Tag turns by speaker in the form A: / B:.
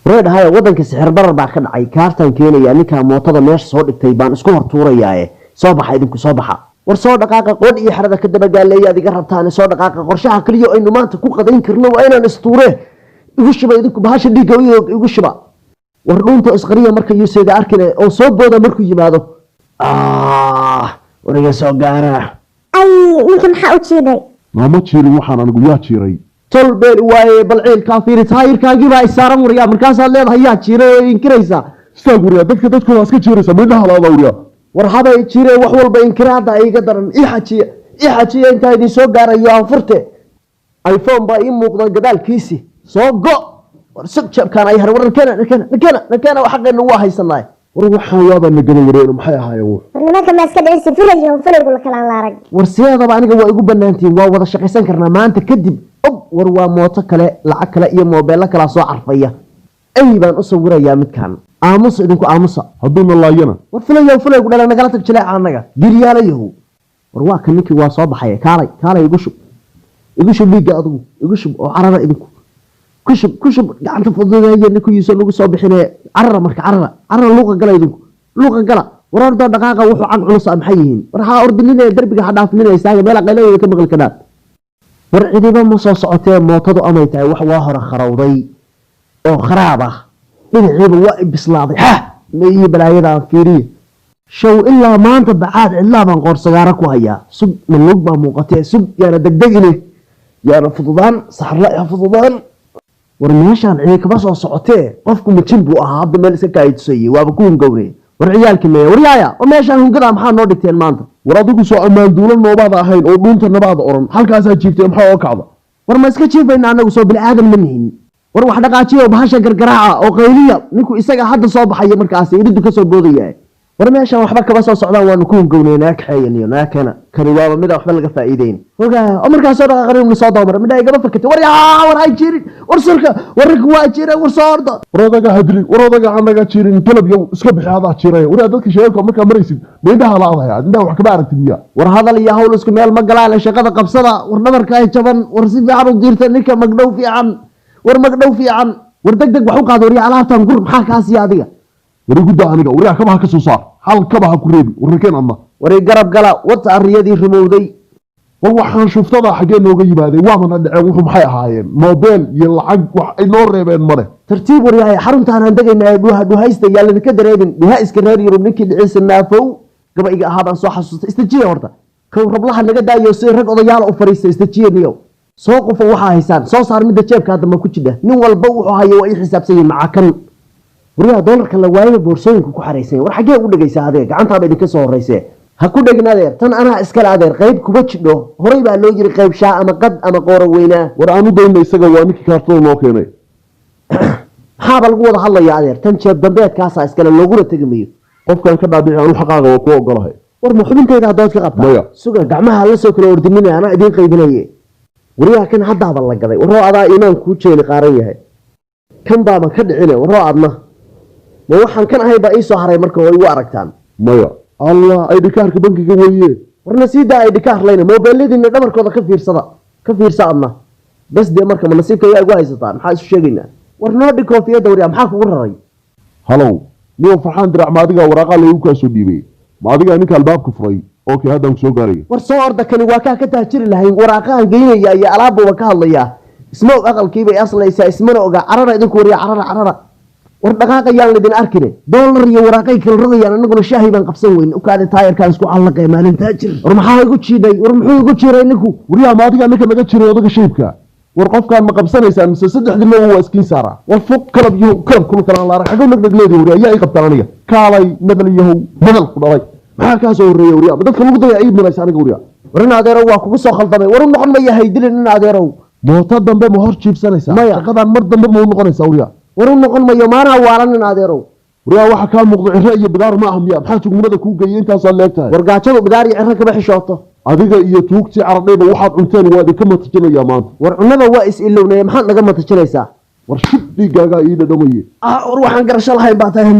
A: reed haya wadanka sixir barar baa ka dhacay kaartan keenaya ninka mootada meesha soo dhigtay baan isku hortuurayaaye soo baxa idinku soo baxa war soo dhaqaaqa qod iyo xarada ka daba gaaleeya adiga rabtaan soo dhaqaaqa qorshaha kaliya aynu maanta ku qadayn karno waa inaan istuure igu shiba idinku bahasha dhiiga igu shiba war dhuunta isqariya marka yuusayda arkine oo soo booda markuu yimaado wariga soo gaara
B: ay ninka maxaa u jiiday
C: ma jiirin waxaan anigu yaa jiiray
A: tol beel waaye balciil kaafiri taayirkaagii baa isaaran wariya markaasaad leedahay yaa jiiray oo inkiraysa
C: istaag wariya dadkooda iska jiiraysa midhaha laada wariya
A: war habay jiray wax walba inkiraada iga daran ixajiya intaa idin soo gaarayo aan furte iPhone baa ii muuqda gadaalkiisi soo go war jabkaan ay har waran kana xaqeena waa haysanay
C: war waxaan yaaba nagada wareeno maxay ahaayeen
B: nimanka ma iska dhicin firayo firigu la kala laarag
A: war siyaadaba aniga waa igu banaantiin waa wada shaqaysan karnaa maanta kadib war waa mooto kale lacag kale iyo moobeel kala soo carfaya ay baan u sawirayaa midkan aamusa idinku aamusa
C: hadduna laayana
A: war filayo dhala nagala tag jilay aanaga giriyaalayo war waa kan ninkii waa soo baxay kaalay igu shub liiga adigu igu shub oo carara idinku kushub gacanta fududeeya ninku yiiso lagu soo bixinay carara luuqa gala idinku luuqa gala war ordo dhaqaaqa wuxuu cag culus maxay yihiin war ha ordinina darbiga ha dhaafninaysaa meel qayleeyo ka maqal kadaan war cidiba ma soo socotee mootadu amay tahay wax waa hore kharawday oo kharaab ah dhinaciiba waa bislaaday meeyii balaayadaan fiiriye show ilaa maanta bacaad cidlaa baan qoorsagaara ku hayaa sub malug baa muuqatee sub yaana degdegine yaana fududaan saxra fududaan war meeshaan cidi kaba soo socotee qofku majin buu ahaa hadda meel iska kaaytusayey waaba ku hungowne war ciyaalkii meeya waryaaya oo meeshaan hungada maxaa noo dhigteen maanta
C: war adigu soo ammaan duulan noobaada ahayn oo dhuunta nabaada oran halkaasaa jiiftay maxaa oo kacda
A: war ma iska jiifayna anagu soo bilaadan ma nihin war wax dhaqaajiyo bahasha gargaraaca oo qayliya ninku isaga hadda soo baxay markaas iridu ka soo boodaya war meeshaan waxba kaba soo socdaan waanu ku hungowneynaa kaxeeyaniyo naakana kani waaba mid waxba laga faa'iideyn ogaa oo markaas soo dhaqaaqarin soo doomar midha igaba fakatay war ay jirin war surka warku waa jiray war soo ordo
C: waradaga hadli waradaga anaga jirin talab yow iska bixi hada jiray war dadka sheekada marka maraysid meedaha la adaya inta wax kaba aragtiya war hadal iyo hawl isku meel ma galaan shaqada qabsada war dhabarka ay jaban war si fiican u diirta ninka magdhow fiican war degdeg wax u qaado war alaabtan gur maxaa kaasi adiga wari guda aniga wari kaba ka soo saar hal kaba ku reebi warkeen amma
A: wari garab gala wata ariyadii rumowday
C: war waxaan shuftada xagee nooga yimaaday waa mana dhaceen wuxuu maxay ahaayeen moobeel iyo lacag wax ay noo reebeen mare
A: tartiib war yahay xaruntaan aan degaynaa dhuhaysta yaalana ka dareemin dhuha iska reer yurub ninkii dhiciisa naafow gaba iga ahaa baan soo xasuustay istajiya horta kow rablaha naga daayo si rag odayaal u fariistay istajiya soo qufo waxa haysaan soo saar midda jeebka hadda ma ku jida nin walba wuxuu hayo waa i xisaabsan yahay macakan wariyaha doolarka la waayo boorsooyinka ku xareysan war xagee u dhagaysaa adeer gacantaaba idinka soo horeysay ha ku dhegin adeer tan anaa iskale adeer qayb kuma jidho horay baa loo yiri qayb shaa ama qad ama qoora weynaa
C: war aanu dayna isaga waa ninkii kaartada noo keenay
A: maxaaba lagu wada hadlayaa adeer tan jeeb dambeedkaasaa iskale looguna tegi mayo
C: qofkan ka dhaadhici aanu xaqaaga waa ku ogolahay
A: war ma xubintayda haddood ka qabtaa suga gacmaha la soo kala ordinina anaa idiin qaybinaye wariyaha kan haddaaba la gaday waroo adaa iimaan kuu jeeli qaaran yahay kan baaban ka dhicine waroo adna ma waxaan kan ahay baa ii soo haray marka way igu aragtaan
C: maya allah ay dhikaarka bankiga weeye
A: warna siidaa ay dhikaar layna moobeeladiina dhabarkooda ka fiirsa adna bas dee marka ma nasiibka ayaa igu haysataan maxaa isu sheegaynaa war noo dhig koofiyadda wariya maxaa kugu raray
C: halow niyo farxaan dirac ma adigaa waraaqaa laygu kaa soo dhiibay ma adigaa ninka albaabka furay okay haddaan ku soo gaaraya
A: war soo orda kani waa kaa ka taajiri lahayn waraaqahan geynaya iyo alaabbuuba ka hadlayaa isma og aqalkiibay aslaysaa ismana ogaa carara idinku wariya carara war dhaqaaqayaan laydin arkine doolar iyo waraaqay kala rogayaan anaguna shaahi baan qabsan weyn u kaada taayirkaan isku callaqay maalin taajir war maxaa igu jiiday war muxuu igu jiray ninku
C: wariyaa ma adigaa ninka naga jiray odaga shaybka war qofkaan ma qabsanaysaan mise saddexdii loo waa iskiin saara war fuq kalab kula kala laara xago nagleedi wariya ayaa i qabtaan aniga kaalay madal yahow madal ku dhalay maxaa kaa soo horeeyay wariya dadka lagu daya ay mulaysa aniga wariya
A: war in adeerow waa kugu soo khaldamay war u noqon ma yahay dilin in adeerow
C: moota dambe ma hor jiibsanaysaa shaqadan mar dambe ma u noqonaysaa wariya
A: war u noqon mayo maanaa waalan in adeerow
C: wariya waxa kaa muuqda cirre iyo bidaar ma aha miya maxaa tugmada kuu geeyay intaasaa leegtahay
A: war gaajadu bidaar iyo cirre kama xishooto
C: adiga iyo tuugtii caradhayba waxaad cunteen waa idinka matajinayaa maanta
A: war cunada waa is ilownaya maxaad naga matajinaysaa
C: war shib dhiigaagaa ii dhadhamaye
A: war waxaan garasho lahayn baa tahay